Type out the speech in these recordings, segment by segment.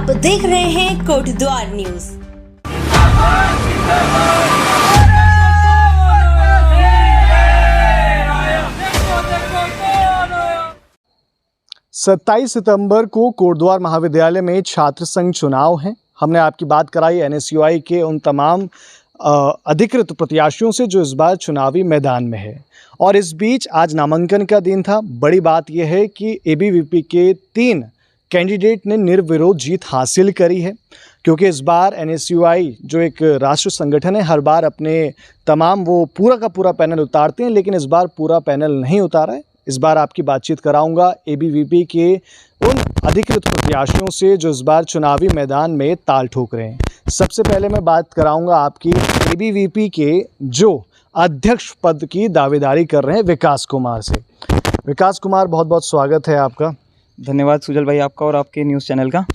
आप देख रहे हैं कोटद्वार न्यूज। 27 सितंबर को कोटद्वार महाविद्यालय में छात्र संघ चुनाव हैं। हमने आपकी बात कराई एनएसयूआई के उन तमाम अधिकृत प्रत्याशियों से जो इस बार चुनावी मैदान में है। और इस बीच आज नामांकन का दिन था। बड़ी बात यह है कि एबीवीपी के 3 कैंडिडेट ने निर्विरोध जीत हासिल करी है, क्योंकि इस बार एनएसयूआई जो एक राष्ट्रीय संगठन है, हर बार अपने तमाम वो पूरा का पूरा पैनल उतारते हैं, लेकिन इस बार पूरा पैनल नहीं उतारा है। इस बार आपकी बातचीत कराऊंगा एबीवीपी के उन अधिकृत प्रत्याशियों से जो इस बार चुनावी मैदान में ताल ठोक रहे हैं। सबसे पहले मैं बात कराऊंगा आपकी एबीवीपी के जो अध्यक्ष पद की दावेदारी कर रहे हैं विकास कुमार से। विकास कुमार, बहुत बहुत स्वागत है आपका। धन्यवाद सुजल भाई आपका और आपके न्यूज़ चैनल का।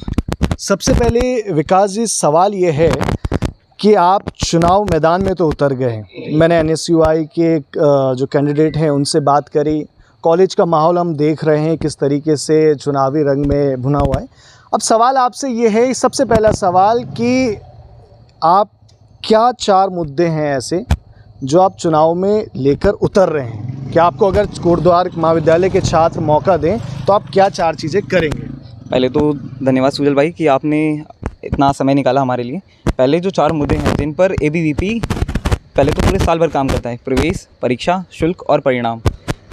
सबसे पहले विकास जी, सवाल ये है कि आप चुनाव मैदान में तो उतर गए हैं। मैंने एनएसयूआई के जो कैंडिडेट हैं उनसे बात करी। कॉलेज का माहौल हम देख रहे हैं किस तरीके से चुनावी रंग में भुना हुआ है। अब सवाल आपसे ये है, सबसे पहला सवाल, कि आप क्या 4 मुद्दे हैं ऐसे जो आप चुनाव में लेकर उतर रहे हैं? क्या आपको अगर कोटद्वार महाविद्यालय के छात्र मौका दें तो आप क्या 4 चीज़ें करेंगे? पहले तो धन्यवाद सुजल भाई कि आपने इतना समय निकाला हमारे लिए। पहले जो 4 मुद्दे हैं जिन पर एबीवीपी पहले तो पूरे साल भर काम करता है: प्रवेश, परीक्षा, शुल्क और परिणाम।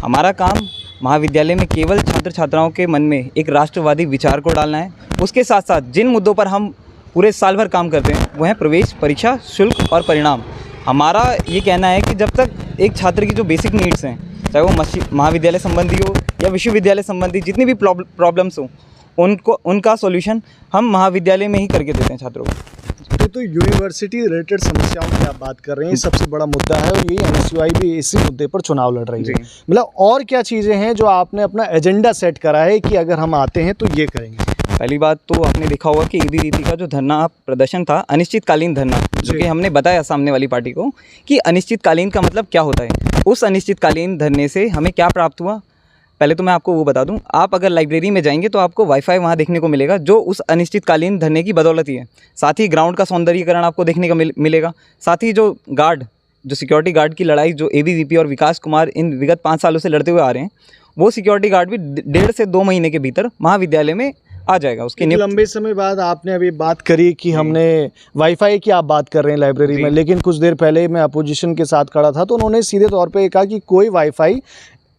हमारा काम महाविद्यालय में केवल छात्र छात्राओं के मन में एक राष्ट्रवादी विचार को डालना है। उसके साथ साथ जिन मुद्दों पर हम पूरे साल भर काम करते हैं वो हैं प्रवेश, परीक्षा, शुल्क और परिणाम। हमारा ये कहना है कि जब तक एक छात्र की जो बेसिक नीड्स हैं, चाहे वो महाविद्यालय संबंधी हो या विश्वविद्यालय संबंधी जितनी भी प्रॉब्लम्स हो, उनका सॉल्यूशन हम महाविद्यालय में ही करके देते हैं छात्रों को। तो यूनिवर्सिटी रिलेटेड समस्याओं की आप बात कर रहे हैं, सबसे बड़ा मुद्दा है, और यही एनएसयूआई भी इसी मुद्दे पर चुनाव लड़ रही है। मतलब और क्या चीज़ें हैं जो आपने अपना एजेंडा सेट करा है कि अगर हम आते हैं तो ये करेंगे? पहली बात तो आपने देखा होगा कि एबीवीपी का जो धरना प्रदर्शन था, अनिश्चितकालीन धरना, जो कि हमने बताया सामने वाली पार्टी को कि अनिश्चितकालीन का मतलब क्या होता है। उस अनिश्चितकालीन धरने से हमें क्या प्राप्त हुआ, पहले तो मैं आपको वो बता दूं। आप अगर लाइब्रेरी में जाएंगे तो आपको वाईफाई वहाँ देखने को मिलेगा, जो उस अनिश्चितकालीन धरने की बदौलत ही है। साथ ही ग्राउंड का सौंदर्यीकरण आपको देखने का मिलेगा। साथ ही जो सिक्योरिटी गार्ड की लड़ाई जो एबीवीपी और विकास कुमार इन विगत 5 सालों से लड़ते हुए आ रहे हैं, वो सिक्योरिटी गार्ड भी 1.5 से 2 महीने के भीतर महाविद्यालय में आ जाएगा। उसके लंबे समय बाद आपने अभी बात करी कि हमने वाईफाई की आप बात कर रहे हैं लाइब्रेरी में, लेकिन कुछ देर पहले मैं अपोजिशन के साथ खड़ा था तो उन्होंने सीधे तौर पे कहा कि कोई वाईफाई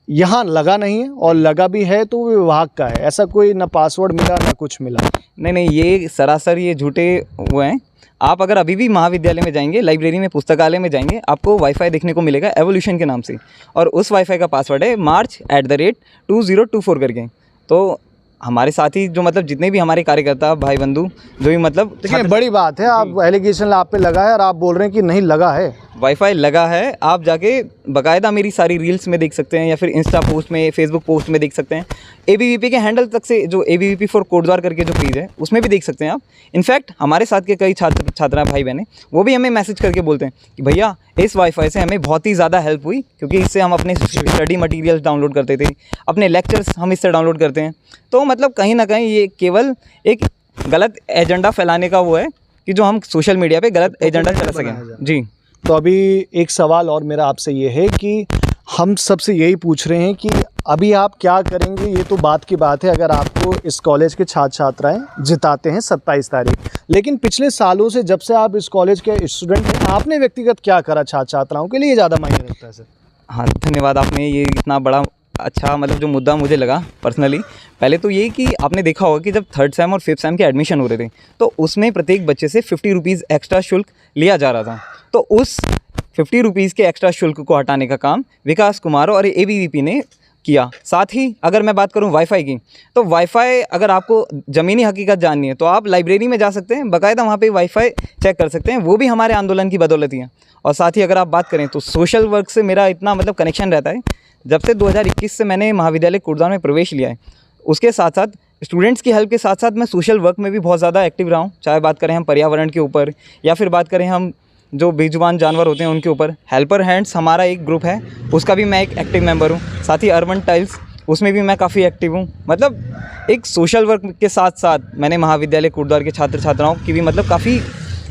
यहाँ लगा नहीं है, और लगा भी है तो वो विभाग का है। ऐसा कोई ना पासवर्ड मिला ना कुछ मिला। नहीं, ये सरासर ये झूठे हुए हैं। आप अगर अभी भी महाविद्यालय में जाएंगे, लाइब्रेरी में, पुस्तकालय में जाएंगे, आपको वाईफाई देखने को मिलेगा एवोल्यूशन के नाम से, और उस वाईफाई का पासवर्ड है march@2024 करके। तो हमारे साथी जो मतलब जितने भी हमारे कार्यकर्ता भाई बंधु जो भी मतलब देखिए, बड़ी बात है, आप एलिगेशन आप पे लगा है और आप बोल रहे हैं कि नहीं लगा है। वाईफाई लगा है। आप जाके बाकायदा मेरी सारी रील्स में देख सकते हैं या फिर इंस्टा पोस्ट में, फेसबुक पोस्ट में देख सकते हैं। एबीवीपी के हैंडल तक से जो एबीवीपी फॉर कोटद्वार करके जो पेज है उसमें भी देख सकते हैं आप। इनफैक्ट हमारे साथ के कई छात्रा भाई बहनें वो भी हमें मैसेज करके बोलते हैं कि भैया इस वाईफाई से हमें बहुत ही ज़्यादा हेल्प हुई, क्योंकि इससे हम अपने स्टडी मटीरियल्स डाउनलोड करते थे, अपने लेक्चर्स हम इससे डाउनलोड करते हैं। तो मतलब कहीं ना कहीं ये केवल एक गलत एजेंडा फैलाने का वो है कि जो हम सोशल मीडिया पे गलत एजेंडा चला सकें। जी, तो अभी एक सवाल और मेरा आपसे ये है कि हम सबसे यही पूछ रहे हैं कि अभी आप क्या करेंगे? ये तो बात की बात है अगर आपको इस कॉलेज के छात्र छात्राएं जिताते हैं 27 तारीख, लेकिन पिछले सालों से जब से आप इस कॉलेज के स्टूडेंट हैं, आपने व्यक्तिगत क्या करा छात्र छात्राओं के लिए? ज़्यादा मायने रखता है सर। हाँ, धन्यवाद। आपने ये इतना बड़ा अच्छा मतलब जो मुद्दा मुझे लगा पर्सनली, पहले तो ये कि आपने देखा होगा कि जब 3rd सेम और 5th सेम के एडमिशन हो रहे थे तो उसमें प्रत्येक बच्चे से 50 रुपीज़ एक्स्ट्रा शुल्क लिया जा रहा था। तो उस 50 रुपीज़ के एक्स्ट्रा शुल्क को हटाने का काम विकास कुमार और एबीवीपी ने किया। साथ ही अगर मैं बात करूं वाईफाई की, तो वाईफाई अगर आपको ज़मीनी हकीकत जाननी है तो आप लाइब्रेरी में जा सकते हैं, बाकायदा वहाँ पे वाईफाई चेक कर सकते हैं। वो भी हमारे आंदोलन की बदौलत ही है। और साथ ही अगर आप बात करें तो सोशल वर्क से मेरा इतना मतलब कनेक्शन रहता है। जब से 2021 से मैंने महाविद्यालय कोटद्वार में प्रवेश लिया है, उसके साथ साथ स्टूडेंट्स की हेल्प के साथ साथ मैं सोशल वर्क में भी बहुत ज़्यादा एक्टिव रहा हूँ। चाहे बात करें हम पर्यावरण के ऊपर या फिर बात करें हम जो बेजुबान जानवर होते हैं उनके ऊपर। हेल्पर हैंड्स हमारा एक ग्रुप है, उसका भी मैं एक एक्टिव मेंबर हूँ। साथ ही अर्बन टाइल्स, उसमें भी मैं काफ़ी एक्टिव हूँ। मतलब एक सोशल वर्क के साथ साथ मैंने महाविद्यालय कोटद्वार के छात्र छात्राओं की भी मतलब काफ़ी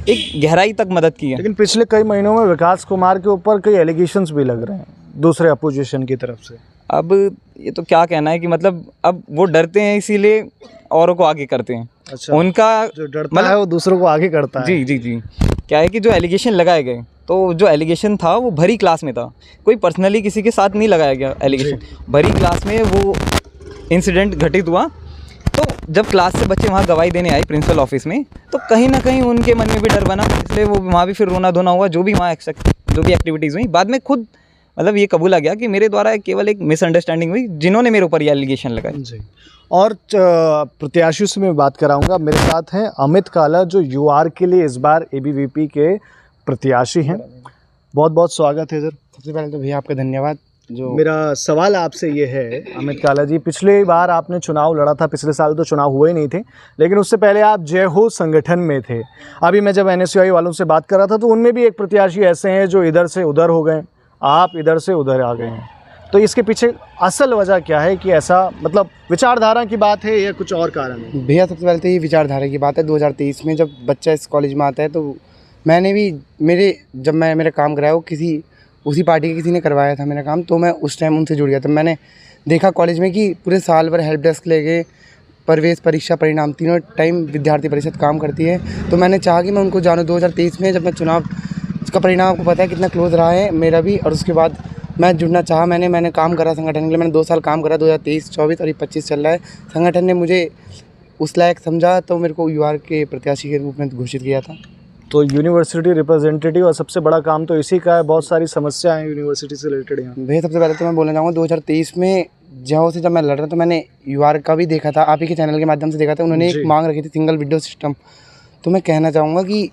एक गहराई तक मदद की है। लेकिन पिछले कई महीनों में विकास कुमार के ऊपर कई एलिगेशंस भी लग रहे हैं दूसरे अपोजिशन की तरफ से। अब ये तो क्या कहना है कि मतलब अब वो डरते हैं इसीलिए औरों को आगे करते हैं। अच्छा, उनका जो डरता है वो दूसरों को आगे करता है। जी जी जी, क्या है कि जो एलिगेशन लगाए गए, तो जो एलिगेशन था वो भरी क्लास में था, कोई पर्सनली किसी के साथ नहीं लगाया गया एलिगेशन। भरी क्लास में वो इंसिडेंट घटित हुआ। तो जब क्लास से बच्चे वहाँ गवाही देने आए प्रिंसिपल ऑफिस में, तो कहीं ना कहीं उनके मन में भी डर बना, इसलिए वो वहाँ भी फिर रोना धोना हुआ। जो भी वहाँ जो भी एक्टिविटीज़ हुई, बाद में खुद मतलब ये कबूला गया कि मेरे द्वारा केवल एक मिसअंडरस्टैंडिंग हुई, जिन्होंने मेरे ऊपर ये एलिगेशन लगाए। जी। और प्रत्याशियों से मैं बात कराऊंगा। मेरे साथ हैं अमित काला, जो यूआर के लिए इस बार एबीवीपी के प्रत्याशी हैं। बहुत बहुत स्वागत है सर। सबसे पहले तो भैया आपका धन्यवाद। जो मेरा सवाल आपसे ये है अमित काला जी, पिछले बार आपने चुनाव लड़ा था, पिछले साल तो चुनाव हुए नहीं थे, लेकिन उससे पहले आप जय हो संगठन में थे। अभी मैं जब एनएसयूआई वालों से बात कर रहा था तो उनमें भी एक प्रत्याशी ऐसे हैं जो इधर से उधर हो गए, आप इधर से उधर आ गए हैं। तो इसके पीछे असल वजह क्या है कि ऐसा, मतलब विचारधारा की बात है या कुछ और कारण है? भैया सबसे पहले तो ये विचारधारा की बात है। 2023 में जब बच्चा इस कॉलेज में आता है तो मैंने भी जब मैं मेरा काम कराया वो उसी पार्टी के किसी ने करवाया था मेरा काम, तो मैं उस टाइम उनसे जुड़ गया। तो मैंने देखा कॉलेज में कि पूरे साल भर हेल्प डेस्क ले गए, प्रवेश परीक्षा परिणाम तीनों टाइम विद्यार्थी परिषद काम करती है। तो मैंने चाहा कि मैं उनको जानूँ। 2023 में जब मैं चुनाव का परिणाम आपको पता है कितना क्लोज रहा है मेरा भी, और उसके बाद मैं जुड़ना चाहा। मैंने काम करा संगठन के लिए। मैंने 2 साल काम करा, 2023, 24 और ये 25 चल रहा है। संगठन ने मुझे उस लायक समझा तो मेरे को यूआर के प्रत्याशी के रूप में घोषित किया था। तो यूनिवर्सिटी रिप्रेजेंटेटिव, और सबसे बड़ा काम तो इसी का है। बहुत सारी समस्याएं यूनिवर्सिटी से रिलेटेड हैं। भैया सबसे पहले तो मैं बोलना चाहूँगा 2023 में जहाँ से जब मैं लड़ रहा था, मैंने यूआर का भी देखा था, आप ही के चैनल के माध्यम से देखा था। उन्होंने एक मांग रखी थी सिंगल विंडो सिस्टम। तो मैं कहना चाहूँगा कि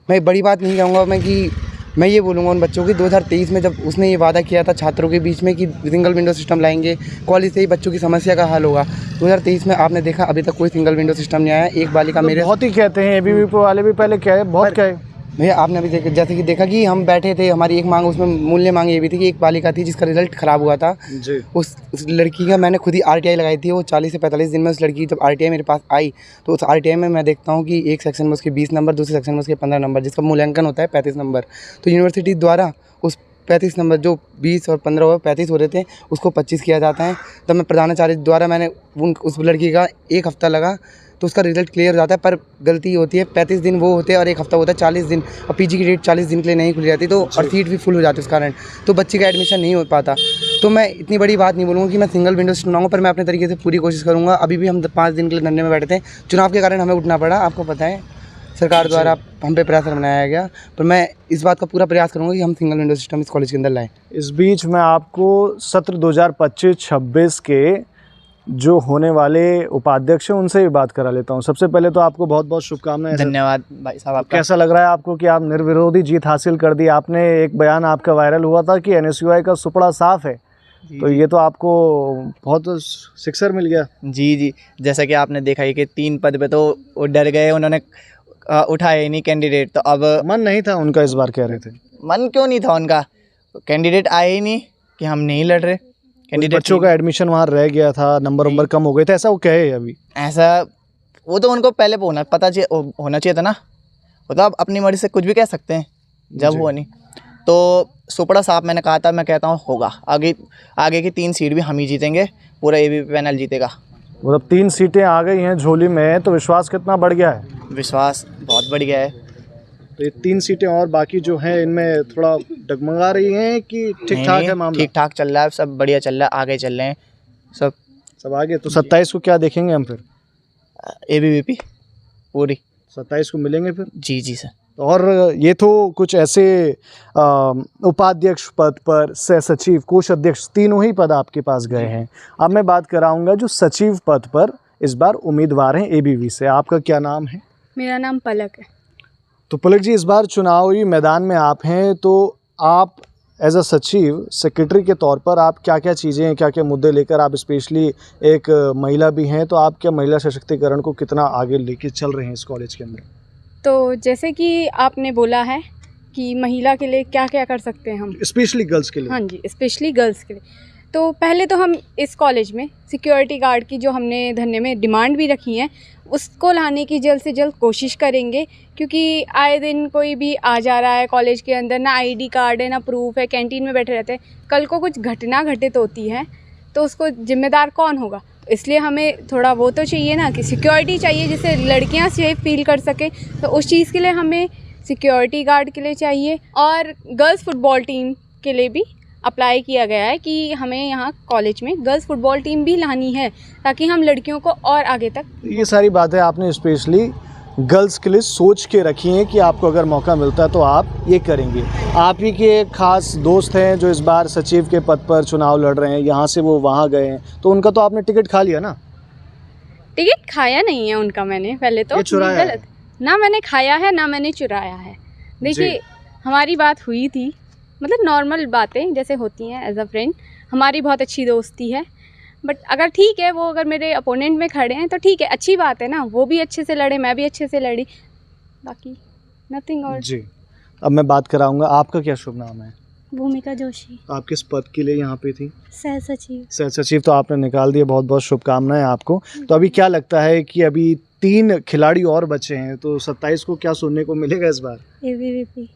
मैं बड़ी बात नहीं कहूँगा मैं ये बोलूँगा उन बच्चों की 2023 में जब उसने ये वादा किया था छात्रों के बीच में कि सिंगल विंडो सिस्टम लाएंगे, कॉलेज से ही बच्चों की समस्या का हल होगा। 2023 में आपने देखा अभी तक कोई सिंगल विंडो सिस्टम नहीं आया। एक बालिका तो मेरे बहुत ही कहते हैं, एबीवीपी वाले भी पहले कहे, बहुत कहे। भैया आपने अभी जैसे कि देखा कि हम बैठे थे, हमारी एक मांग, उसमें मूल्य मांग ये भी थी कि एक बालिका थी जिसका रिजल्ट ख़राब हुआ था जी। उस लड़की का मैंने खुद ही आरटीआई लगाई थी। वो 40 से 45 दिन में उस लड़की जब आरटीआई मेरे पास आई तो उस आरटीआई में मैं देखता हूँ कि एक सेक्शन में उसके 20 नंबर, दूसरे सेक्शन में उसके 15 नंबर, जिसका मूल्यांकन होता है 35 नंबर। तो यूनिवर्सिटी द्वारा उस 35 नंबर जो 20 और 15 और 35 हो रहे थे उसको 25 किया जाता है। तब मैं प्रधानाचार्य द्वारा मैंने उस लड़की का 1 हफ़्ता लगा तो उसका रिजल्ट क्लियर हो जाता है। पर गलती होती है, 35 दिन वो होते हैं और 1 हफ़्ता होता है 40 दिन, और पीजी की डेट 40 दिन के लिए नहीं खुल जाती, तो और सीट भी फुल हो जाती है उस कारण, तो बच्चे का एडमिशन नहीं हो पाता। तो मैं इतनी बड़ी बात नहीं बोलूँगा कि मैं सिंगल विंडो सिस्टम लाऊंगा, पर मैं अपने तरीके से पूरी कोशिश करूँगा। अभी भी हम 5 दिन के लिए धरने में बैठे थे, चुनाव के कारण हमें उठना पड़ा, आपको पता है सरकार द्वारा हम पे प्रेशर बनाया गया, पर मैं इस बात का पूरा प्रयास करूँगा कि हम सिंगल विंडो सिस्टम इस कॉलेज के अंदर लाएँ। इस बीच मैं आपको सत्र 2025-26 के जो होने वाले उपाध्यक्ष हैं उनसे भी बात करा लेता हूं। सबसे पहले तो आपको बहुत बहुत शुभकामनाएं। धन्यवाद भाई साहब आपका। कैसा लग रहा है आपको कि आप निर्विरोधी जीत हासिल कर दी? आपने एक बयान आपका वायरल हुआ था कि एनएसयूआई का सुपड़ा साफ है, तो ये तो आपको बहुत सिक्सर मिल गया। जी, जैसा कि आपने देखा है कि 3 पद पे तो वो डर गए, उन्होंने उठाया ही नहीं कैंडिडेट। तो अब मन नहीं था उनका, इस बार कह रहे थे। मन क्यों नहीं था उनका? कैंडिडेट आए ही नहीं कि हम नहीं लड़ रहे। कैंडिडेट बच्चों का एडमिशन वहाँ रह गया था, नंबर कम हो गए थे, ऐसा वो कहे अभी? ऐसा वो तो उनको पहले होना चाहिए था ना। वो तो आप अपनी मर्जी से कुछ भी कह सकते हैं जब हुआ नहीं। तो सुपड़ा साहब मैंने कहा था, मैं कहता हूँ होगा। आगे की 3 सीट भी हम ही जीतेंगे, पूरा एबीवीपी पैनल जीतेगा। मतलब 3 सीटें आ गई हैं झोली में, तो विश्वास कितना बढ़ गया है? विश्वास बहुत बढ़ गया है। तो ये 3 सीटें और बाकी जो हैं इनमें थोड़ा डगमगा रही हैं कि ठीक ठाक है मामला? ठीक ठाक चल रहा है, सब बढ़िया चल रहा है, आगे चल रहे हैं सब आगे। तो 27 को क्या देखेंगे हम फिर? एबीवीपी पूरी 27 को मिलेंगे फिर? जी सर। और ये तो कुछ ऐसे उपाध्यक्ष पद पर, सह सचिव, कोषाध्यक्ष, तीनों ही पद आपके पास गए हैं। अब मैं बात कराऊंगा जो सचिव पद पर इस बार उम्मीदवार हैं एबीवी से। आपका क्या नाम है? मेरा नाम पलक है। तो पलक जी, इस बार चुनावी मैदान में आप हैं, तो आप एज अ सचिव, सेक्रेटरी के तौर पर आप क्या क्या चीज़ें, क्या क्या मुद्दे लेकर, आप स्पेशली एक महिला भी हैं, तो आप क्या महिला सशक्तिकरण को कितना आगे लेके चल रहे हैं इस कॉलेज के अंदर? तो जैसे कि आपने बोला है कि महिला के लिए क्या क्या कर सकते हैं हम, स्पेशली गर्ल्स के लिए। हाँ जी, स्पेशली गर्ल्स के लिए। तो पहले तो हम इस कॉलेज में सिक्योरिटी गार्ड की जो हमने धरने में डिमांड भी रखी है उसको लाने की जल्द से जल्द कोशिश करेंगे, क्योंकि आए दिन कोई भी आ जा रहा है कॉलेज के अंदर, ना आईडी कार्ड है ना प्रूफ है, कैंटीन में बैठे रहते हैं। कल को कुछ घटना घटित होती है तो उसको जिम्मेदार कौन होगा? इसलिए हमें थोड़ा वो तो चाहिए ना कि सिक्योरिटी चाहिए जिससे लड़कियां सेफ फील कर सकें। तो उस चीज़ के लिए हमें सिक्योरिटी गार्ड के लिए चाहिए, और गर्ल्स फुटबॉल टीम के लिए भी अप्लाई किया गया है कि हमें यहाँ कॉलेज में गर्ल्स फुटबॉल टीम भी लानी है ताकि हम लड़कियों को और आगे तक। ये सारी बातें आपने स्पेशली गर्ल्स के लिए सोच के रखी हैं कि आपको अगर मौका मिलता है तो आप ये करेंगे। आप ही के एक खास दोस्त हैं जो इस बार सचिव के पद पर चुनाव लड़ रहे हैं, यहाँ से वो वहाँ गए हैं, तो उनका तो आपने टिकट खा लिया ना? टिकट खाया नहीं है उनका मैंने, पहले तो ये चुराया गलत ना मैंने खाया है ना मैंने चुराया है। देखिए हमारी बात हुई थी, मतलब नॉर्मल बातें जैसे होती हैं एज अ फ्रेंड, हमारी बहुत अच्छी दोस्ती है। बट अगर ठीक है वो अगर मेरे अपोनेंट में खड़े हैं तो ठीक है, अच्छी बात है ना, वो भी अच्छे से लड़े मैं भी अच्छे से लड़ी, बाकी नथिंग और। जी, अब मैं बात कराऊंगा, आपका क्या शुभ नाम है? भूमिका जोशी, आप किस पद के लिए यहाँ पे थी? सह सचिव। सह सचिव तो आपने निकाल दिया, बहुत बहुत शुभकामनाएं आपको। तो अभी क्या लगता है कि अभी 3 खिलाड़ी और बचे हैं, तो 27 को क्या सुनने को मिलेगा इस बार? एबीवीपी।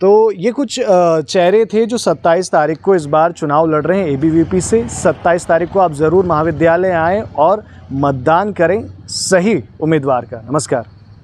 तो ये कुछ चेहरे थे जो 27 तारीख को इस बार चुनाव लड़ रहे हैं एबीवीपी से। 27 तारीख को आप ज़रूर महाविद्यालय आएँ और मतदान करें सही उम्मीदवार का। नमस्कार।